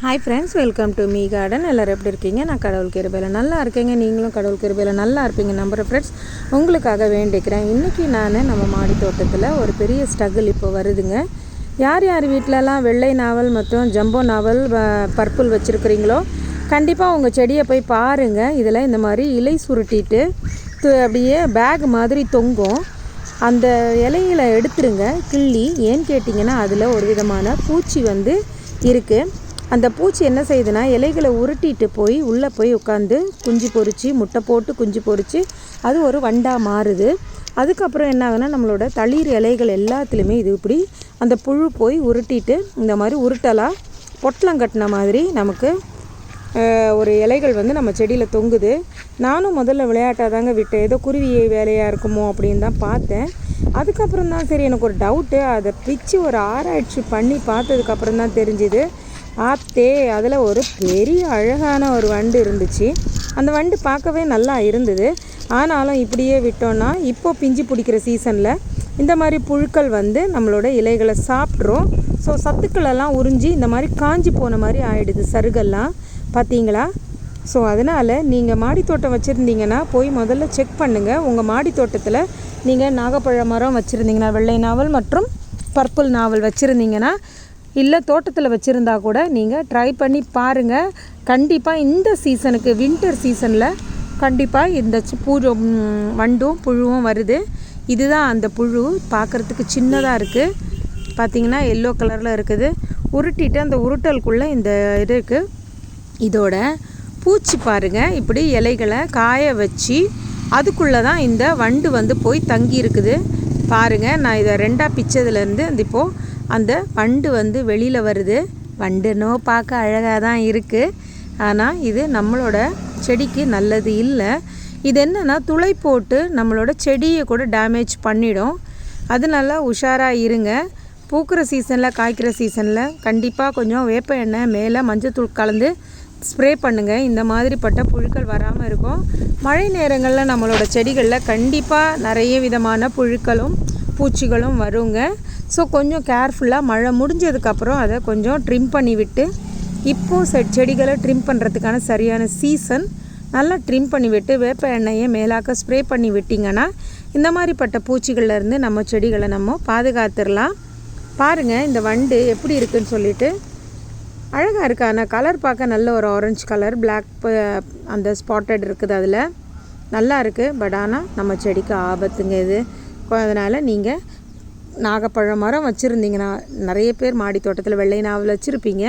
Hi friends, welcome to me garden. எல்லோரும் எப்படி இருக்கீங்க? நான் கடவுள் கிருபையில் நல்லா இருக்கேங்க. நீங்களும் கடவுள் கிருபையில் நல்லா இருப்பீங்க நம்புகிற ஃப்ரெண்ட்ஸ். உங்களுக்காக வேண்டிக்கிறேன். இன்றைக்கி நம்ம மாடி தோட்டத்தில் ஒரு பெரிய ஸ்ட்ரகிள் இப்போ வருதுங்க. யார் யார் வீட்டிலலாம் வெள்ளை நாவல் மற்றும் ஜம்போ நாவல் பர்பிள் வச்சுருக்கிறீங்களோ கண்டிப்பாக உங்கள் செடியை போய் பாருங்கள். இதில் இந்த மாதிரி இலை சுருட்டிட்டு அப்படியே பேக் மாதிரி தொங்கும். அந்த இலைகளை எடுத்துருங்க கிள்ளி. ஏன்னு கேட்டிங்கன்னா அதில் ஒரு விதமான பூச்சி இருக்குது. அந்த பூச்சி என்ன செய்யுதுன்னா இலைகளை உருட்டிட்டு போய் உள்ளே போய் உட்காந்து குஞ்சு பொறிச்சு முட்டை போட்டு குஞ்சு பொறிச்சு அது ஒரு வண்டாக மாறுது. அதுக்கப்புறம் என்ன ஆகுனா நம்மளோட தளிர் இலைகள் எல்லாத்துலேயுமே இது இப்படி அந்த புழு போய் உருட்டிட்டு இந்த மாதிரி உருட்டலாக பொட்டலம் கட்டின மாதிரி நமக்கு ஒரு இலைகள் நம்ம செடியில் தொங்குது. நானும் முதல்ல விளையாட்டாக தாங்க விட்டேன், ஏதோ குருவியை வேலையாக இருக்குமோ அப்படின்னு தான் பார்த்தேன். அதுக்கப்புறம் தான் சரி எனக்கு ஒரு டவுட்டு, அதை பிச்சு ஒரு ஆராய்ச்சி பண்ணி பார்த்ததுக்கப்புறம் தான் தெரிஞ்சுது. அதில் ஒரு பெரிய அழகான ஒரு வண்டு இருந்துச்சு. அந்த வண்டு பார்க்கவே நல்லா இருந்தது. ஆனாலும் இப்படியே விட்டோன்னா இப்போ பிஞ்சு பிடிக்கிற சீசனில் இந்த மாதிரி புழுக்கள் நம்மளோட இலைகளை சாப்பிட்ரும். ஸோ சத்துக்களெல்லாம் உறிஞ்சி இந்த மாதிரி காஞ்சி போன மாதிரி ஆகிடுது சருகெல்லாம், பார்த்தீங்களா? ஸோ அதனால் நீங்கள் மாடி தோட்டம் வச்சுருந்தீங்கன்னா போய் முதல்ல செக் பண்ணுங்கள். உங்கள் மாடி தோட்டத்தில் நீங்கள் நாகப்பழ மரம் வச்சுருந்தீங்கன்னா, வெள்ளை நாவல் மற்றும் பர்பிள் நாவல் வச்சுருந்தீங்கன்னா, இல்லை தோட்டத்தில் வச்சுருந்தா கூட நீங்கள் ட்ரை பண்ணி பாருங்கள். கண்டிப்பாக இந்த சீசனுக்கு வின்டர் சீசனில் கண்டிப்பாக இந்த வண்டும் புழுவும் வருது. இதுதான் அந்த புழு. பார்க்குறதுக்கு சின்னதாக இருக்குது, பார்த்திங்கன்னா எல்லோ கலரில் இருக்குது. உருட்டிட்டு அந்த உருட்டலுக்குள்ளே இந்த இது இருக்குது. இதோட பூச்சி பாருங்கள், இப்படி இலைகளை காய வச்சு அதுக்குள்ளே தான் இந்த வண்டு போய் தங்கி இருக்குது. பாருங்கள், நான் இதை ரெண்டாக பிச்சதுலேருந்து இப்போது அந்த வண்டு வெளியில் வருது. வண்டுனோ பார்க்க அழகாக தான் இருக்குது, ஆனால் இது நம்மளோட செடிக்கு நல்லது இல்லை. இது என்னென்னா துளை போட்டு நம்மளோட செடியை கூட டேமேஜ் பண்ணிடும். அதனால உஷாராக இருங்க. பூக்கிற சீசனில் காய்க்கிற சீசனில் கண்டிப்பாக கொஞ்சம் வேப்ப எண்ணெய் மேலே மஞ்சத்தூள் கலந்து ஸ்ப்ரே பண்ணுங்கள். இந்த மாதிரிப்பட்ட புழுக்கள் வராமல் இருக்கும். மழை நேரங்களில் நம்மளோட செடிகளில் கண்டிப்பாக நிறைய விதமான புழுக்களும் பூச்சிகளும் வருங்க. ஸோ கொஞ்சம் கேர்ஃபுல்லாக மழை முடிஞ்சதுக்கப்புறம் அதை கொஞ்சம் ட்ரிம் பண்ணி விட்டு, இப்போது செடிகளை ட்ரிம் பண்ணுறதுக்கான சரியான சீசன். நல்லா ட்ரிம் பண்ணி விட்டு வேப்ப எண்ணெயை மேலாக்க ஸ்ப்ரே பண்ணி விட்டிங்கன்னா இந்த மாதிரிப்பட்ட பூச்சிகள்லேருந்து நம்ம செடிகளை நம்ம பாதுகாத்துடலாம். பாருங்கள் இந்த வண்டு எப்படி இருக்குதுன்னு சொல்லிட்டு அழகாக இருக்குது. ஆனால் கலர் பார்க்க நல்ல ஒரு ஆரஞ்சு கலர், பிளாக் அந்த ஸ்பாட்டட் இருக்குது, அதில் நல்லா இருக்குது. பட் ஆனால் நம்ம செடிக்கு ஆபத்துங்க இது. அதனால் நீங்கள் நாகப்பழ மரம் வச்சுருந்தீங்கன்னா, நிறைய பேர் மாடி தோட்டத்தில் வெள்ளை நாவல் வச்சுருப்பீங்க,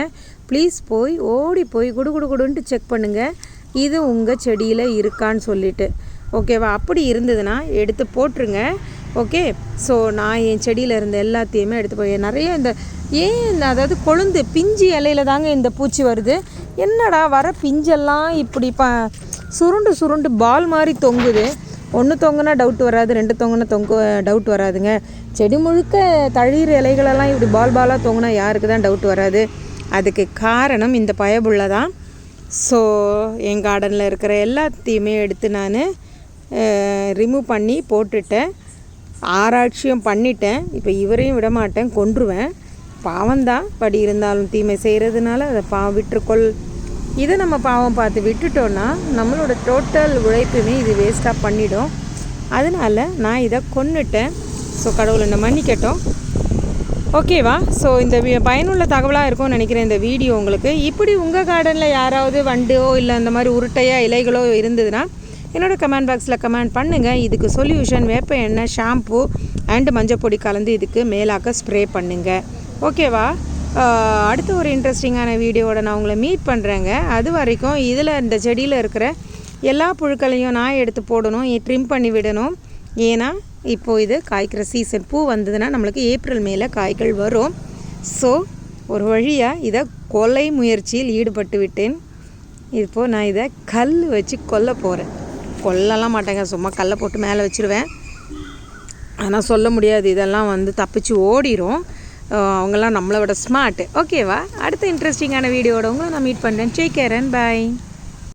ப்ளீஸ் போய் ஓடி போய் குடுன்ட்டு செக் பண்ணுங்கள் இது உங்கள் செடியில் இருக்கான்னு சொல்லிவிட்டு. ஓகேவா? அப்படி இருந்ததுன்னா எடுத்து போட்டுருங்க. ஓகே. ஸோ நான் என் செடியில் இருந்த எல்லாத்தையுமே எடுத்து போய் நிறைய அதாவது கொழுந்து பிஞ்சு இலையில தாங்க இந்த பூச்சி வருது. என்னடா வர பிஞ்செல்லாம் இப்படி சுருண்டு பால் மாதிரி தொங்குது. ஒன்று தொங்குனா டவுட் வராது, 2 தொங்குனா டவுட் வராதுங்க. செடி முழுக்க தளிர் இலைகளெல்லாம் இப்படி பாலாக தொங்குனா யாருக்கு தான் டவுட் வராது? அதுக்கு காரணம் இந்த பயபுள்ள தான். ஸோ என் கார்டனில் இருக்கிற எல்லாத்தையுமே எடுத்து நான் ரிமூவ் பண்ணி போட்டுட்டேன். ஆராய்ச்சியும் பண்ணிட்டேன். இப்போ இவரையும் விட மாட்டேன், கொன்றுவேன். பாவம்தான், படி இருந்தாலும் தீமை செய்கிறதுனால அதை விட்டுருக்கொள். இதை நம்ம பாவம் பார்த்து விட்டுட்டோன்னா நம்மளோட டோட்டல் உழைப்புமே இது வேஸ்ட்டாக பண்ணிடும். அதனால் நான் இதை கொன்னுட்டேன். ஸோ கடவுள் என்னை மன்னிக்கட்டும். ஓகேவா? ஸோ இந்த பயனுள்ள தகவலாக இருக்கும்னு நினைக்கிறேன் இந்த வீடியோ உங்களுக்கு. இப்படி உங்கள் கார்டனில் யாராவது வண்டோ இல்லை அந்த மாதிரி உருட்டையாக இலைகளோ இருந்ததுன்னா என்னோடய கமெண்ட் பாக்ஸில் கமெண்ட் பண்ணுங்கள். இதுக்கு சொல்யூஷன் வேப்ப எண்ணெய், ஷாம்பு அண்டு மஞ்சள் பொடி கலந்து இதுக்கு மேலாக்க ஸ்ப்ரே பண்ணுங்கள். ஓகேவா? அடுத்த ஒரு இன்ட்ரெஸ்டிங்கான வீடியோவோட நான் உங்களை மீட் பண்ணுறேங்க. அது வரைக்கும் இதில் இந்த செடியில் இருக்கிற எல்லா புழுக்களையும் நான் எடுத்து போடணும், ட்ரிம் பண்ணி விடணும். ஏன்னா இப்போது இது காய்க்கிற சீசன். பூ வந்ததுன்னா நம்மளுக்கு ஏப்ரல் மேலே காய்கள் வரும். ஸோ ஒரு வழியாக இதை கொலை முயற்சியில் ஈடுபட்டு விட்டேன். இப்போது நான் இதை கல் வச்சு கொல்ல போகிறேன். கொல்லலாம் மாட்டேங்க, சும்மா கல்லை போட்டு மேலே வச்சுருவேன். ஆனால் சொல்ல முடியாது, இதெல்லாம் தப்பிச்சு ஓடிடும். அவங்கெல்லாம் நம்மளை விட ஸ்மார்ட். ஓகேவா? அடுத்த இன்ட்ரெஸ்டிங்கான வீடியோட உங்களை நான் மீட் பண்ணுறேன். Take care and by.